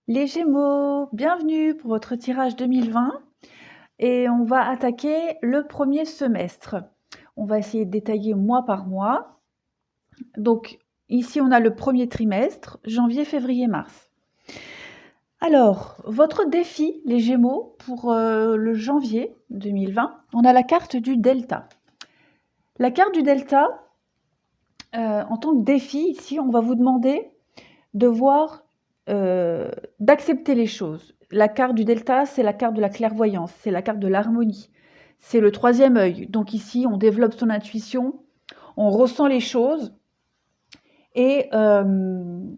Les Gémeaux, bienvenue pour votre tirage 2020 et on va attaquer le premier semestre. On va essayer de détailler mois par mois. Donc ici on a le premier trimestre, janvier, février, mars. Alors, votre défi, les Gémeaux, pour le janvier 2020, on a la carte du Delta. La carte du Delta, en tant que défi, ici on va vous demander de voir, d'accepter les choses. La carte du Delta, c'est la carte de la clairvoyance, c'est la carte de l'harmonie, c'est le troisième œil. Donc ici, on développe son intuition, on ressent les choses et il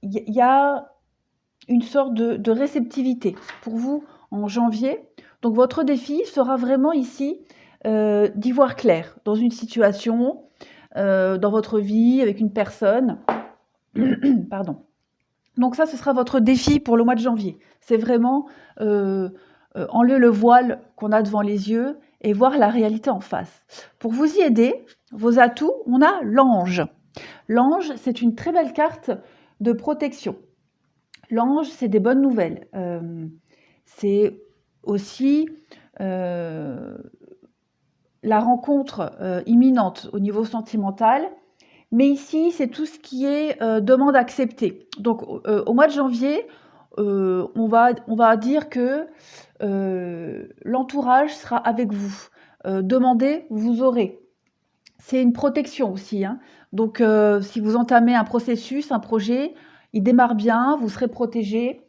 y a une sorte de réceptivité pour vous en janvier. Donc votre défi sera vraiment ici d'y voir clair dans une situation, dans votre vie, avec une personne. Pardon. Donc ça, ce sera votre défi pour le mois de janvier. C'est vraiment enlever le voile qu'on a devant les yeux et voir la réalité en face. Pour vous y aider, vos atouts, on a l'ange. L'ange, c'est une très belle carte de protection. L'ange, c'est des bonnes nouvelles. C'est aussi la rencontre imminente au niveau sentimental. Mais ici, c'est tout ce qui est demande acceptée. Donc, au mois de janvier, on va dire que l'entourage sera avec vous. Demandez, vous aurez. C'est une protection aussi, hein. Donc, si vous entamez un processus, un projet, il démarre bien, vous serez protégé,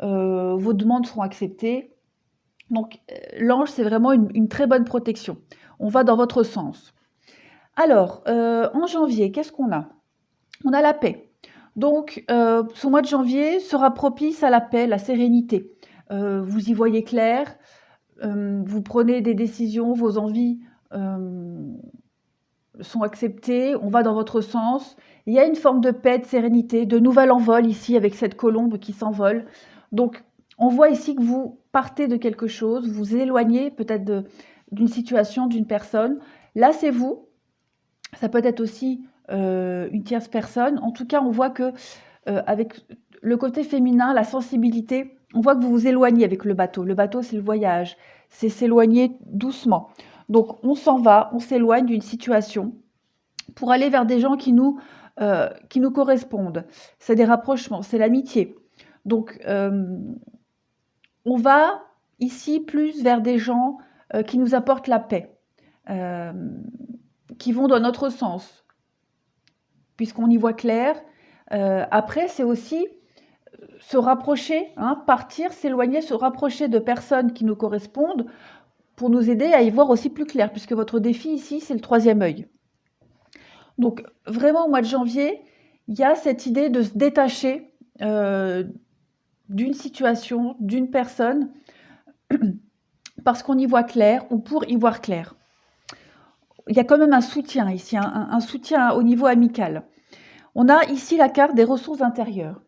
vos demandes seront acceptées. Donc, l'ange, c'est vraiment une très bonne protection. On va dans votre sens. Alors, en janvier, qu'est-ce qu'on a? On a la paix. Donc, ce mois de janvier sera propice à la paix, la sérénité. Vous y voyez clair, vous prenez des décisions, vos envies sont acceptées, on va dans votre sens. Il y a une forme de paix, de sérénité, de nouvel envol ici avec cette colombe qui s'envole. Donc, on voit ici que vous partez de quelque chose, vous vous éloignez peut-être d'une situation, d'une personne. Là, c'est vous. Ça peut être aussi une tierce personne. En tout cas, on voit que avec le côté féminin, la sensibilité, on voit que vous vous éloignez avec le bateau. Le bateau, c'est le voyage, c'est s'éloigner doucement. Donc, on s'en va, on s'éloigne d'une situation pour aller vers des gens qui nous correspondent. C'est des rapprochements, c'est l'amitié. Donc, on va ici plus vers des gens qui nous apportent la paix, qui vont dans notre sens, puisqu'on y voit clair. Après, c'est aussi se rapprocher, hein, partir, s'éloigner, se rapprocher de personnes qui nous correspondent pour nous aider à y voir aussi plus clair, puisque votre défi ici, c'est le troisième œil. Donc vraiment, au mois de janvier, il y a cette idée de se détacher d'une situation, d'une personne, parce qu'on y voit clair ou pour y voir clair. Il y a quand même un soutien ici, un soutien au niveau amical. On a ici la carte des ressources intérieures.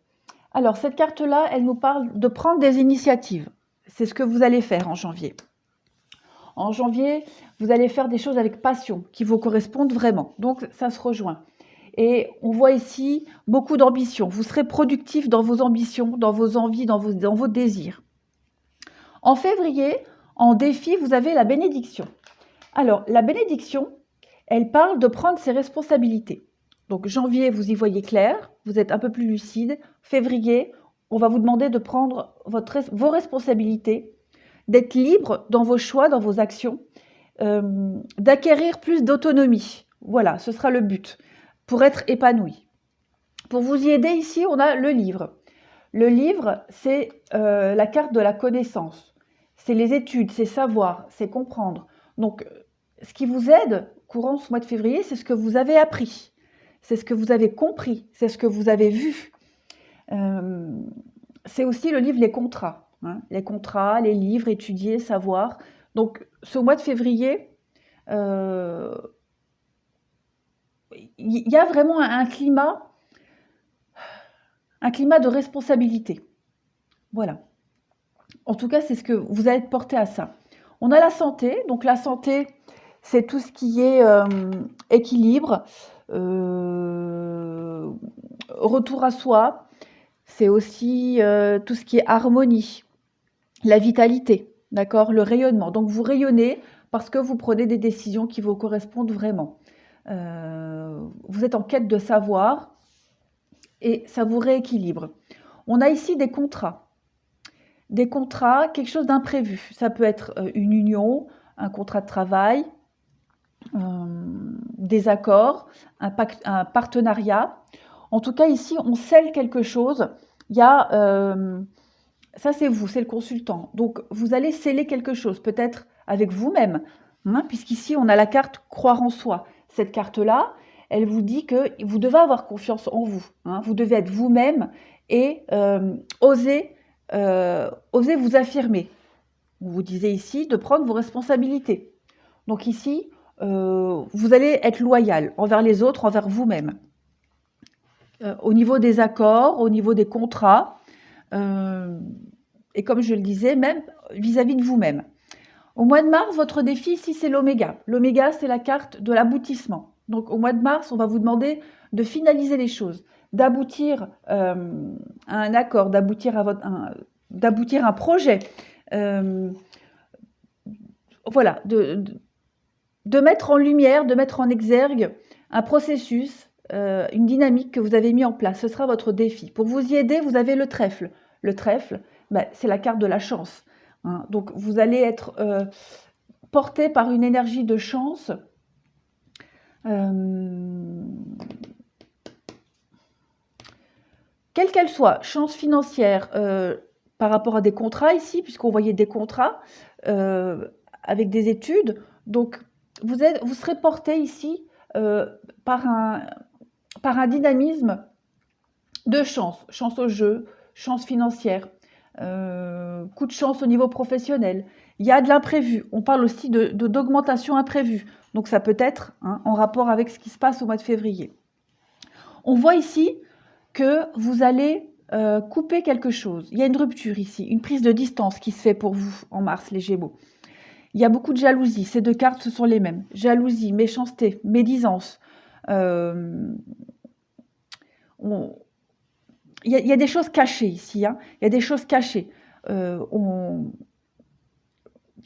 Alors, cette carte-là, elle nous parle de prendre des initiatives. C'est ce que vous allez faire en janvier. En janvier, vous allez faire des choses avec passion, qui vous correspondent vraiment. Donc, ça se rejoint. Et on voit ici beaucoup d'ambition. Vous serez productif dans vos ambitions, dans vos envies, dans vos désirs. En février, en défi, vous avez la bénédiction. Alors, la bénédiction, elle parle de prendre ses responsabilités. Donc, janvier, vous y voyez clair, vous êtes un peu plus lucide. Février, on va vous demander de prendre vos responsabilités, d'être libre dans vos choix, dans vos actions, d'acquérir plus d'autonomie. Voilà, ce sera le but, pour être épanoui. Pour vous y aider ici, on a le livre. Le livre, c'est la carte de la connaissance. C'est les études, c'est savoir, c'est comprendre. Donc, ce qui vous aide courant ce mois de février, c'est ce que vous avez appris, c'est ce que vous avez compris, c'est ce que vous avez vu. C'est aussi le livre Les contrats. Hein, les contrats, les livres, étudier, savoir. Donc, ce mois de février, il y a vraiment un climat de responsabilité. Voilà. En tout cas, c'est ce que vous allez être porté à ça. On a la santé. Donc, la santé, c'est tout ce qui est équilibre, retour à soi. c'est aussi tout ce qui est harmonie, la vitalité, d'accord, le rayonnement. Donc vous rayonnez parce que vous prenez des décisions qui vous correspondent vraiment. Vous êtes en quête de savoir et ça vous rééquilibre. On a ici des contrats. Des contrats, quelque chose d'imprévu. Ça peut être une union, un contrat de travail, des accords, un partenariat. En tout cas, ici, on scelle quelque chose. Il y a, ça c'est vous, c'est le consultant. Donc, vous allez sceller quelque chose, peut-être avec vous-même, hein, puisqu'ici, on a la carte croire en soi. Cette carte-là, elle vous dit que vous devez avoir confiance en vous. Hein, vous devez être vous-même et oser vous affirmer. Vous disiez ici de prendre vos responsabilités. Donc ici, vous allez être loyal envers les autres, envers vous-même. Au niveau des accords, au niveau des contrats, et comme je le disais, même vis-à-vis de vous-même. Au mois de mars, votre défi ici, c'est l'oméga. L'oméga, c'est la carte de l'aboutissement. Donc au mois de mars, on va vous demander de finaliser les choses, d'aboutir à un accord, d'aboutir à un projet. Voilà, de mettre en lumière, de mettre en exergue un processus, une dynamique que vous avez mis en place. Ce sera votre défi. Pour vous y aider, vous avez le trèfle. Le trèfle, c'est la carte de la chance. Hein. Donc, vous allez être porté par une énergie de chance. Quelle qu'elle soit, chance financière par rapport à des contrats ici, puisqu'on voyait des contrats avec des études. Donc, vous serez porté ici par un dynamisme de chance. Chance au jeu, chance financière, coup de chance au niveau professionnel. Il y a de l'imprévu. On parle aussi d'augmentation imprévue. Donc, ça peut être en rapport avec ce qui se passe au mois de février. On voit ici que vous allez couper quelque chose. Il y a une rupture ici, une prise de distance qui se fait pour vous en mars, les Gémeaux. Il y a beaucoup de jalousie. Ces deux cartes, ce sont les mêmes. Jalousie, méchanceté, médisance. Il y a des choses cachées ici. Hein. Il y a des choses cachées. Il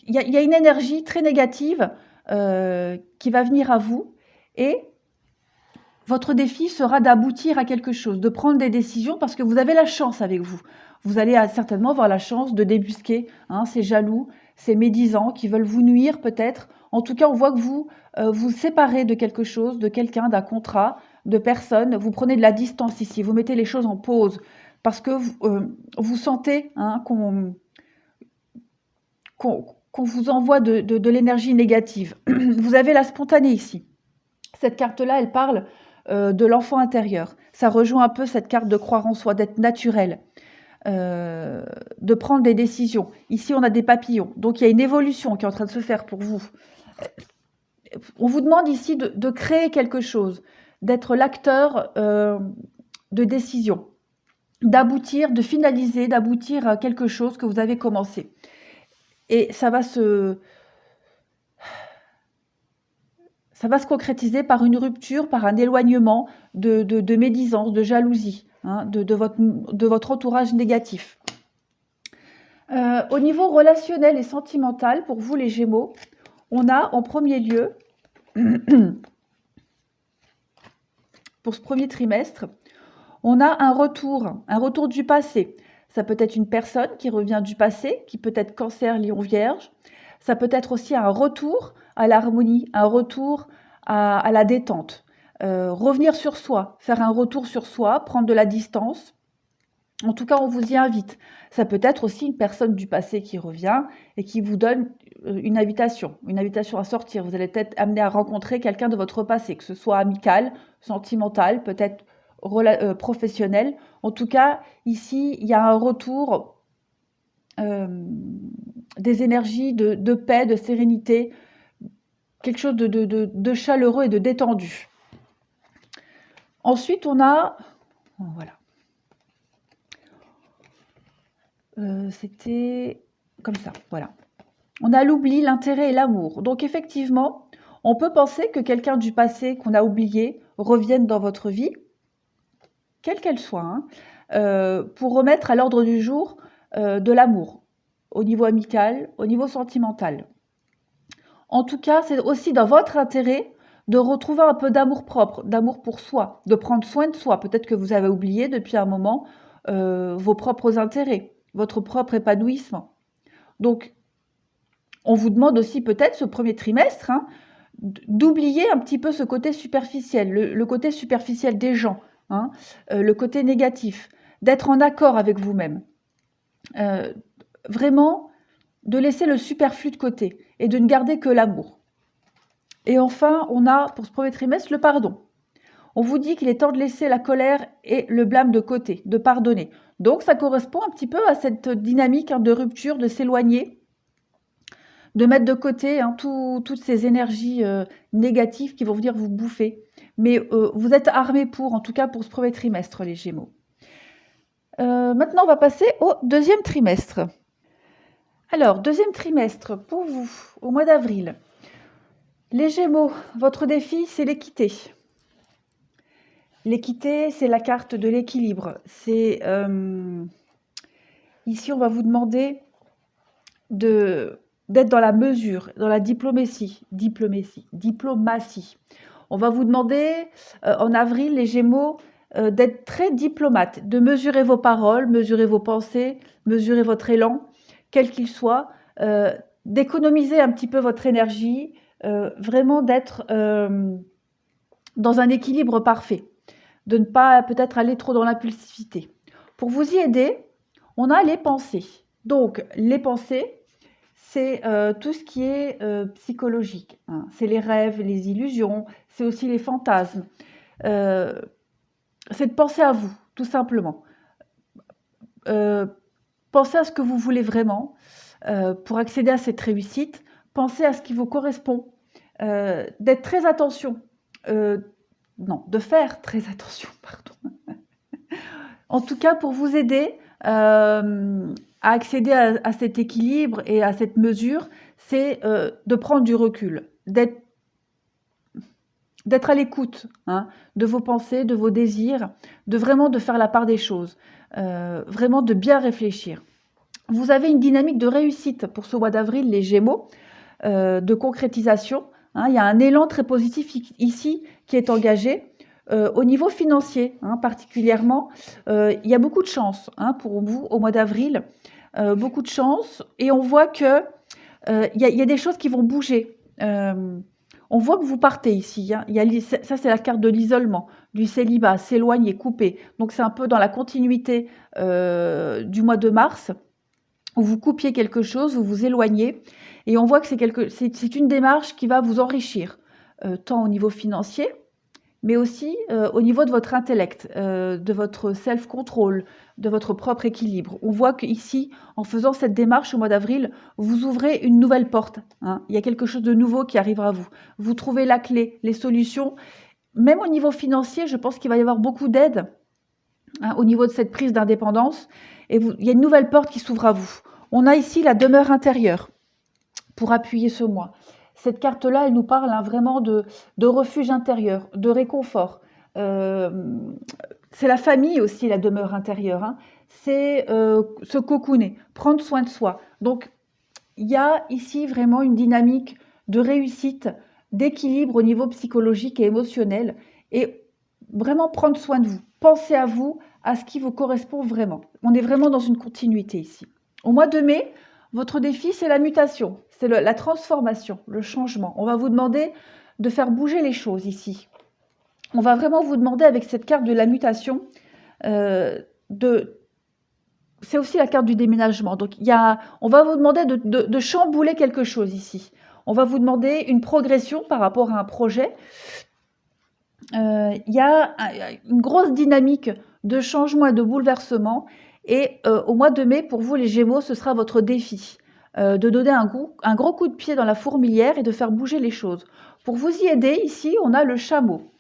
y a une énergie très négative qui va venir à vous et votre défi sera d'aboutir à quelque chose, de prendre des décisions parce que vous avez la chance avec vous. Vous allez certainement avoir la chance de débusquer ces jaloux, ces médisants qui veulent vous nuire peut-être. En tout cas, on voit que vous vous séparez de quelque chose, de quelqu'un, d'un contrat, de personne. Vous prenez de la distance ici, vous mettez les choses en pause parce que vous sentez qu'on vous envoie de l'énergie négative. Vous avez la spontanée ici. Cette carte-là, elle parle de l'enfant intérieur. Ça rejoint un peu cette carte de croire en soi, d'être naturel, de prendre des décisions. Ici, on a des papillons. Donc, il y a une évolution qui est en train de se faire pour vous. On vous demande ici de créer quelque chose, d'être l'acteur de décision, d'aboutir, de finaliser, d'aboutir à quelque chose que vous avez commencé. Et ça va se concrétiser par une rupture, par un éloignement de médisance, de jalousie, de votre entourage négatif. Au niveau relationnel et sentimental, pour vous les Gémeaux, on a en premier lieu, pour ce premier trimestre, on a un retour du passé. Ça peut être une personne qui revient du passé, qui peut être Cancer, Lion, Vierge. Ça peut être aussi un retour à l'harmonie, un retour à la détente. Revenir sur soi, faire un retour sur soi, prendre de la distance. En tout cas, on vous y invite. Ça peut être aussi une personne du passé qui revient et qui vous donne une invitation à sortir. Vous allez peut-être amener à rencontrer quelqu'un de votre passé, que ce soit amical, sentimental, peut-être professionnel. En tout cas, ici, il y a un retour des énergies de paix, de sérénité, quelque chose de chaleureux et de détendu. Ensuite, on a... Voilà. C'était comme ça, voilà. On a l'oubli, l'intérêt et l'amour. Donc effectivement, on peut penser que quelqu'un du passé qu'on a oublié revienne dans votre vie, quelle qu'elle soit. pour remettre à l'ordre du jour de l'amour, au niveau amical, au niveau sentimental. En tout cas, c'est aussi dans votre intérêt de retrouver un peu d'amour propre, d'amour pour soi, de prendre soin de soi. Peut-être que vous avez oublié depuis un moment vos propres intérêts, votre propre épanouissement. Donc, on vous demande aussi peut-être ce premier trimestre d'oublier un petit peu ce côté superficiel, le côté superficiel des gens, le côté négatif, d'être en accord avec vous-même. Vraiment, de laisser le superflu de côté et de ne garder que l'amour. Et enfin, on a pour ce premier trimestre le pardon. On vous dit qu'il est temps de laisser la colère et le blâme de côté, de pardonner. Donc ça correspond un petit peu à cette dynamique de rupture, de s'éloigner, de mettre de côté toutes ces énergies négatives qui vont venir vous bouffer. Mais vous êtes armés pour, en tout cas pour ce premier trimestre, les Gémeaux. Maintenant, on va passer au deuxième trimestre. Alors, deuxième trimestre pour vous, au mois d'avril. Les Gémeaux, votre défi, c'est l'équité. L'équité, c'est la carte de l'équilibre. C'est ici, on va vous demander d'être dans la mesure, dans la diplomatie. On va vous demander, en avril, les Gémeaux, d'être très diplomate, de mesurer vos paroles, mesurer vos pensées, mesurer votre élan, quel qu'il soit, d'économiser un petit peu votre énergie, vraiment d'être dans un équilibre parfait, de ne pas peut-être aller trop dans l'impulsivité. Pour vous y aider, on a les pensées. Donc, les pensées, c'est tout ce qui est psychologique. C'est les rêves, les illusions, c'est aussi les fantasmes. C'est de penser à vous, tout simplement. Pensez à ce que vous voulez vraiment pour accéder à cette réussite. Pensez à ce qui vous correspond. D'être très attention. De faire très attention, pardon. En tout cas, pour vous aider à accéder à cet équilibre et à cette mesure, c'est de prendre du recul, d'être à l'écoute de vos pensées, de vos désirs, de vraiment de faire la part des choses, vraiment de bien réfléchir. Vous avez une dynamique de réussite pour ce mois d'avril, les Gémeaux, de concrétisation. Il y a un élan très positif ici qui est engagé. Au niveau financier, particulièrement, il y a beaucoup de chance pour vous au mois d'avril, beaucoup de chance, et on voit que il y a des choses qui vont bouger. On voit que vous partez ici. Ça, c'est la carte de l'isolement, du célibat, s'éloigner, couper. Donc, c'est un peu dans la continuité du mois de mars, où vous coupiez quelque chose, vous vous éloignez. Et on voit que c'est une démarche qui va vous enrichir, tant au niveau financier, mais aussi au niveau de votre intellect, de votre self-control, de votre propre équilibre. On voit qu'ici, en faisant cette démarche au mois d'avril, vous ouvrez une nouvelle porte. Il y a quelque chose de nouveau qui arrivera à vous. Vous trouvez la clé, les solutions. Même au niveau financier, je pense qu'il va y avoir beaucoup d'aide au niveau de cette prise d'indépendance. Et il y a une nouvelle porte qui s'ouvre à vous. On a ici la demeure intérieure pour appuyer ce mois. Cette carte-là, elle nous parle vraiment de refuge intérieur, de réconfort. C'est la famille aussi, la demeure intérieure. C'est se cocooner, prendre soin de soi. Donc, il y a ici vraiment une dynamique de réussite, d'équilibre au niveau psychologique et émotionnel. Et vraiment prendre soin de vous. Pensez à vous, à ce qui vous correspond vraiment. On est vraiment dans une continuité ici. Au mois de mai, votre défi, c'est la mutation, c'est la transformation, le changement. On va vous demander de faire bouger les choses ici. On va vraiment vous demander avec cette carte de la mutation, c'est aussi la carte du déménagement. Donc, on va vous demander de chambouler quelque chose ici. On va vous demander une progression par rapport à un projet. Il y a une grosse dynamique de changement et de bouleversement. Et au mois de mai, pour vous, les Gémeaux, ce sera votre défi. De donner un gros coup de pied dans la fourmilière et de faire bouger les choses. Pour vous y aider, ici, on a le chameau.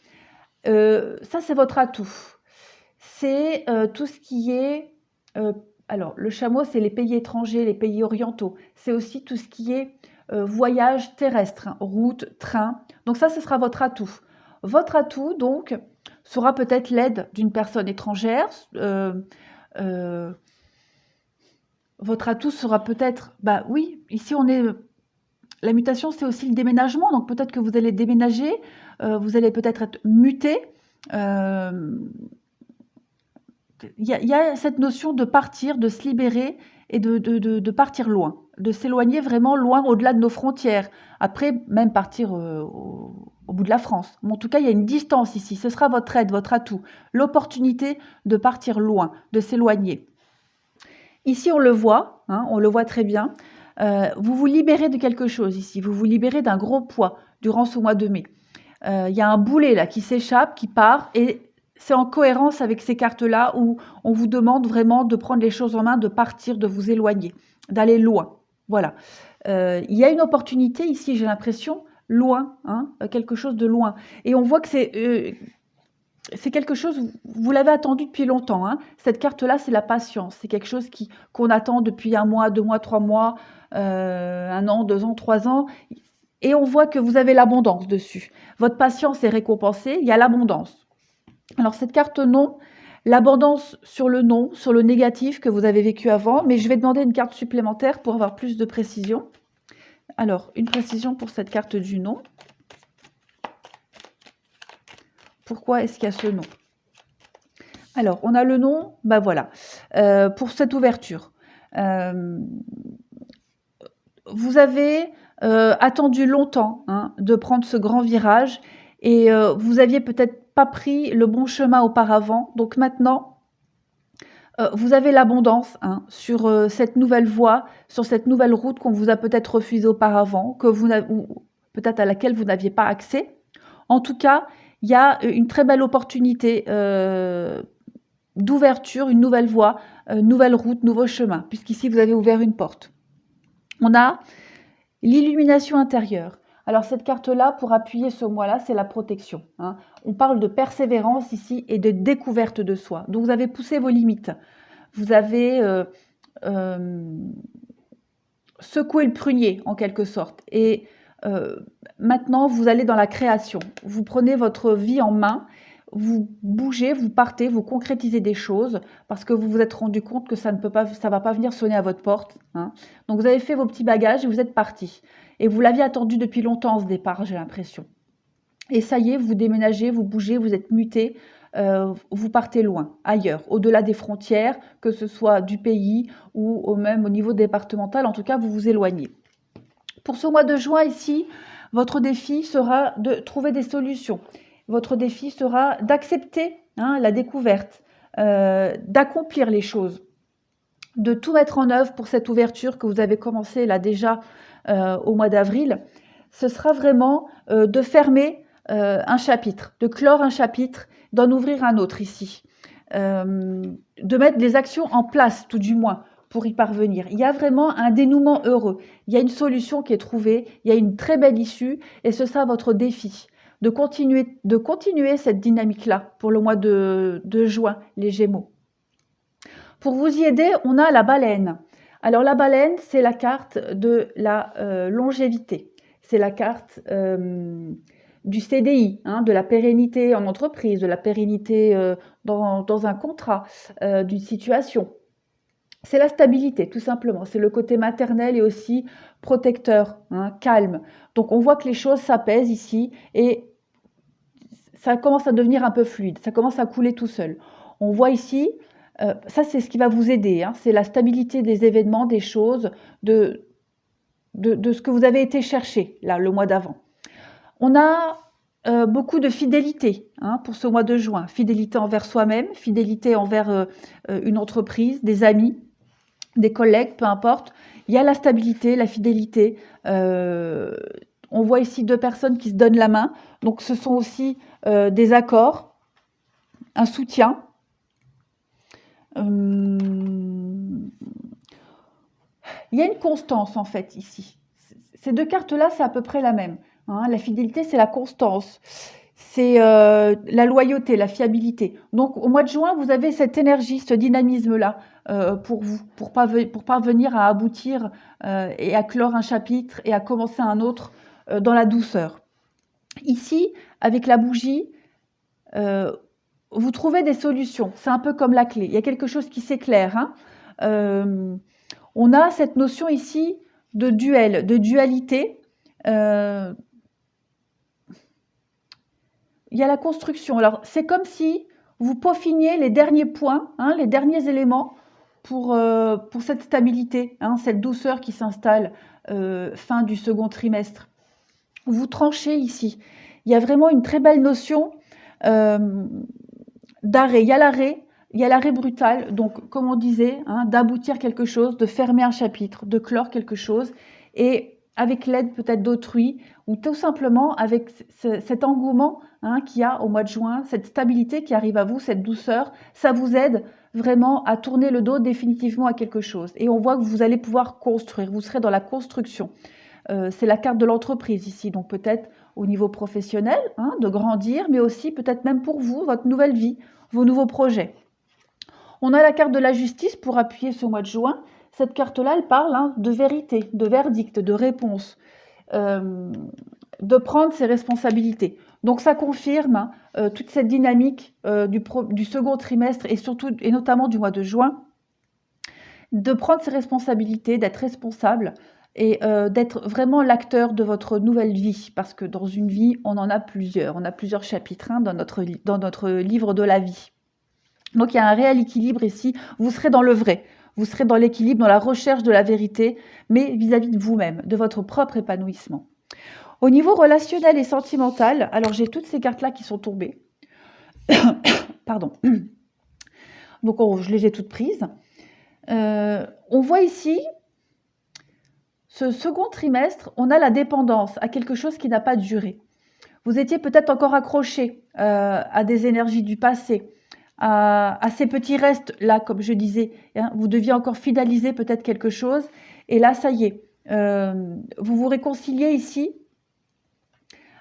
Ça, c'est votre atout. C'est tout ce qui est... alors, le chameau, c'est les pays étrangers, les pays orientaux. C'est aussi tout ce qui est voyage terrestre, route, train. Donc ça, ce sera votre atout. Votre atout, donc, sera peut-être l'aide d'une personne étrangère. Euh, Votre atout sera peut-être, bah oui, ici on est, la mutation c'est aussi le déménagement, donc peut-être que vous allez déménager, vous allez peut-être être muté. Euh, il y a cette notion de partir, de se libérer et de partir loin, de s'éloigner vraiment loin au-delà de nos frontières. Après, même partir au bout de la France. Mais en tout cas, il y a une distance ici. Ce sera votre aide, votre atout, l'opportunité de partir loin, de s'éloigner. Ici, on le voit, hein, on le voit très bien. Vous vous libérez de quelque chose ici. Vous vous libérez d'un gros poids durant ce mois de mai. Il y a un boulet là qui s'échappe, qui part, et c'est en cohérence avec ces cartes-là où on vous demande vraiment de prendre les choses en main, de partir, de vous éloigner, d'aller loin. Voilà. Il y a une opportunité ici, j'ai l'impression, loin, hein, quelque chose de loin. Et on voit que c'est quelque chose, vous l'avez attendu depuis longtemps. Hein. Cette carte-là, c'est la patience. C'est quelque chose qu'on attend depuis 1 mois, 2 mois, 3 mois, 1 an, 2 ans, 3 ans. Et on voit que vous avez l'abondance dessus. Votre patience est récompensée, il y a l'abondance. Alors cette carte non, l'abondance sur le non, sur le négatif que vous avez vécu avant, mais je vais demander une carte supplémentaire pour avoir plus de précision. Alors, une précision pour cette carte du non. Pourquoi est-ce qu'il y a ce non? Alors, on a le non, bah voilà, pour cette ouverture. Vous avez attendu longtemps hein, de prendre ce grand virage et vous aviez peut-être pas pris le bon chemin auparavant. Donc maintenant, vous avez l'abondance hein, sur cette nouvelle voie, sur cette nouvelle route qu'on vous a peut-être refusée auparavant, que vous peut-être à laquelle vous n'aviez pas accès. En tout cas, il y a une très belle opportunité d'ouverture, une nouvelle voie, nouvelle route, nouveau chemin, puisqu'ici vous avez ouvert une porte. On a l'illumination intérieure. Alors cette carte-là, pour appuyer ce mois-là, c'est la protection. Hein. On parle de persévérance ici et de découverte de soi. Donc vous avez poussé vos limites. Vous avez secoué le prunier en quelque sorte. Et maintenant, vous allez dans la création. Vous prenez votre vie en main. Vous bougez, vous partez, vous concrétisez des choses parce que vous vous êtes rendu compte que ça ne va pas venir sonner à votre porte. Hein. Donc vous avez fait vos petits bagages et vous êtes parti. Et vous l'aviez attendu depuis longtemps ce départ, j'ai l'impression. Et ça y est, vous déménagez, vous bougez, vous êtes muté, vous partez loin, ailleurs, au-delà des frontières, que ce soit du pays ou même au niveau départemental. En tout cas, vous vous éloignez. Pour ce mois de juin ici, votre défi sera de trouver des solutions. Votre défi sera d'accepter hein, la découverte, d'accomplir les choses, de tout mettre en œuvre pour cette ouverture que vous avez commencé là déjà au mois d'avril. Ce sera vraiment de fermer un chapitre, de clore un chapitre, d'en ouvrir un autre ici. De mettre des actions en place, tout du moins, pour y parvenir. Il y a vraiment un dénouement heureux. Il y a une solution qui est trouvée, il y a une très belle issue, et ce sera votre défi de continuer cette dynamique-là pour le mois de juin, les Gémeaux. Pour vous y aider, on a la baleine. Alors la baleine, c'est la carte de la longévité. C'est la carte du CDI, hein, de la pérennité en entreprise, de la pérennité dans un contrat, d'une situation. C'est la stabilité, tout simplement. C'est le côté maternel et aussi protecteur, hein, calme. Donc on voit que les choses s'apaisent ici et ça commence à devenir un peu fluide, ça commence à couler tout seul. On voit ici, ça c'est ce qui va vous aider, hein, c'est la stabilité des événements, des choses, de ce que vous avez été chercher là, le mois d'avant. On a beaucoup de fidélité hein, pour ce mois de juin. Fidélité envers soi-même, fidélité envers une entreprise, des amis, des collègues, peu importe. Il y a la stabilité, la fidélité. On voit ici 2 personnes qui se donnent la main. Donc ce sont aussi des accords, un soutien. Il y a une constance en fait ici. Ces 2 cartes-là, c'est à peu près la même. Hein. La fidélité, c'est la constance. C'est la loyauté, la fiabilité. Donc au mois de juin, vous avez cette énergie, ce dynamisme-là pour vous, pour parvenir à aboutir et à clore un chapitre et à commencer un autre dans la douceur. Ici, avec la bougie, vous trouvez des solutions. C'est un peu comme la clé. Il y a quelque chose qui s'éclaire, hein. On a cette notion ici de duel, de dualité. Il y a la construction. Alors, c'est comme si vous peaufiniez les derniers points, hein, les derniers éléments pour cette stabilité, hein, cette douceur qui s'installe fin du second trimestre. Vous tranchez ici. Il y a vraiment une très belle notion d'arrêt. Il y a l'arrêt brutal, donc comme on disait, hein, d'aboutir quelque chose, de fermer un chapitre, de clore quelque chose, et avec l'aide peut-être d'autrui, ou tout simplement avec cet engouement, hein, qu'il y a au mois de juin, cette stabilité qui arrive à vous, cette douceur, ça vous aide vraiment à tourner le dos définitivement à quelque chose. Et on voit que vous allez pouvoir construire, vous serez dans la construction. C'est la carte de l'entreprise ici, donc peut-être au niveau professionnel, hein, de grandir, mais aussi peut-être même pour vous, votre nouvelle vie, vos nouveaux projets. On a la carte de la justice pour appuyer ce mois de juin. Cette carte-là, elle parle, hein, de vérité, de verdict, de réponse, de prendre ses responsabilités. Donc ça confirme, hein, toute cette dynamique du second trimestre et surtout et notamment du mois de juin, de prendre ses responsabilités, d'être responsable et d'être vraiment l'acteur de votre nouvelle vie, parce que dans une vie, on en a plusieurs. On a plusieurs chapitres, hein, dans notre livre de la vie. Donc il y a un réel équilibre ici. Vous serez dans le vrai. Vous serez dans l'équilibre, dans la recherche de la vérité, mais vis-à-vis de vous-même, de votre propre épanouissement. Au niveau relationnel et sentimental, alors j'ai toutes ces cartes-là qui sont tombées. Pardon. Donc je les ai toutes prises. On voit ici, ce second trimestre, on a la dépendance à quelque chose qui n'a pas duré. Vous étiez peut-être encore accroché à des énergies du passé, à ces petits restes, là, comme je disais, hein, vous deviez encore fidéliser peut-être quelque chose, et là, ça y est, vous vous réconciliez ici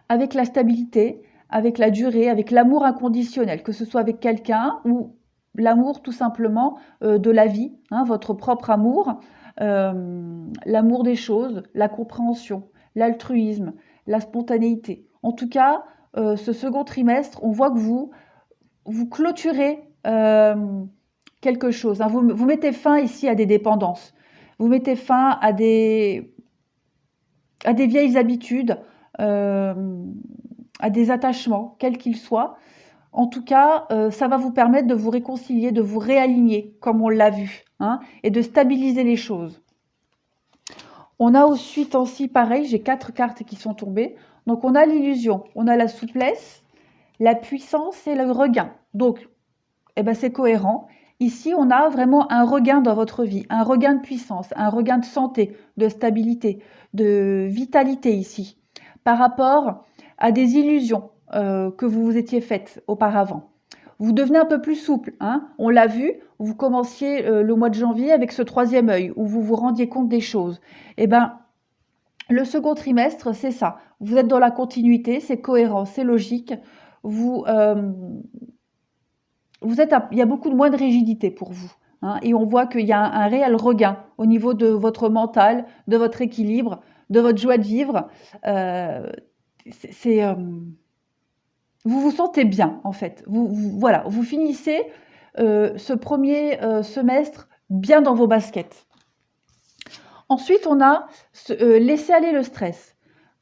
avec la stabilité, avec la durée, avec l'amour inconditionnel, que ce soit avec quelqu'un ou l'amour tout simplement de la vie, hein, votre propre amour, l'amour des choses, la compréhension, l'altruisme, la spontanéité. En tout cas, ce second trimestre, on voit que vous clôturez quelque chose, hein. Vous mettez fin ici à des dépendances. Vous mettez fin à des vieilles habitudes, à des attachements, quels qu'ils soient. En tout cas, ça va vous permettre de vous réconcilier, de vous réaligner, comme on l'a vu, hein, et de stabiliser les choses. On a ensuite aussi, pareil, j'ai 4 cartes qui sont tombées. Donc, on a l'illusion, on a la souplesse, la puissance et le regain. Donc, eh ben, c'est cohérent. Ici, on a vraiment un regain dans votre vie, un regain de puissance, un regain de santé, de stabilité, de vitalité ici, par rapport à des illusions que vous vous étiez faites auparavant. Vous devenez un peu plus souple, hein. On l'a vu, vous commenciez le mois de janvier avec ce 3e œil, où vous vous rendiez compte des choses. Eh ben, le second trimestre, c'est ça. Vous êtes dans la continuité, c'est cohérent, c'est logique. Il y a beaucoup moins de rigidité pour vous, hein, et on voit qu'il y a un réel regain au niveau de votre mental, de votre équilibre, de votre joie de vivre. Vous vous sentez bien, en fait. Voilà, vous finissez ce premier semestre bien dans vos baskets. Ensuite, on a laisser aller le stress.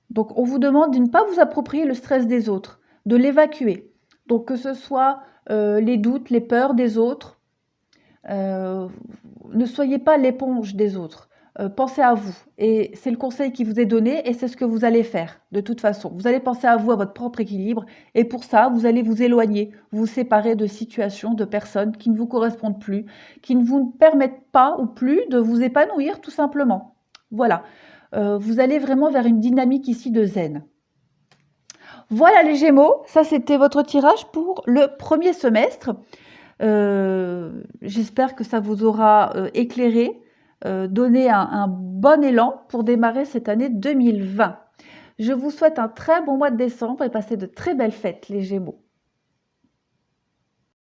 Donc, on vous demande de ne pas vous approprier le stress des autres, de l'évacuer. Donc, que ce soit les doutes, les peurs des autres, ne soyez pas l'éponge des autres. Pensez à vous. Et c'est le conseil qui vous est donné et c'est ce que vous allez faire de toute façon. Vous allez penser à vous, à votre propre équilibre. Et pour ça, vous allez vous éloigner, vous séparer de situations, de personnes qui ne vous correspondent plus, qui ne vous permettent pas ou plus de vous épanouir tout simplement. Voilà. Vous allez vraiment vers une dynamique ici de zen. Voilà les Gémeaux, ça c'était votre tirage pour le premier semestre. J'espère que ça vous aura éclairé, donné un bon élan pour démarrer cette année 2020. Je vous souhaite un très bon mois de décembre et passez de très belles fêtes les Gémeaux.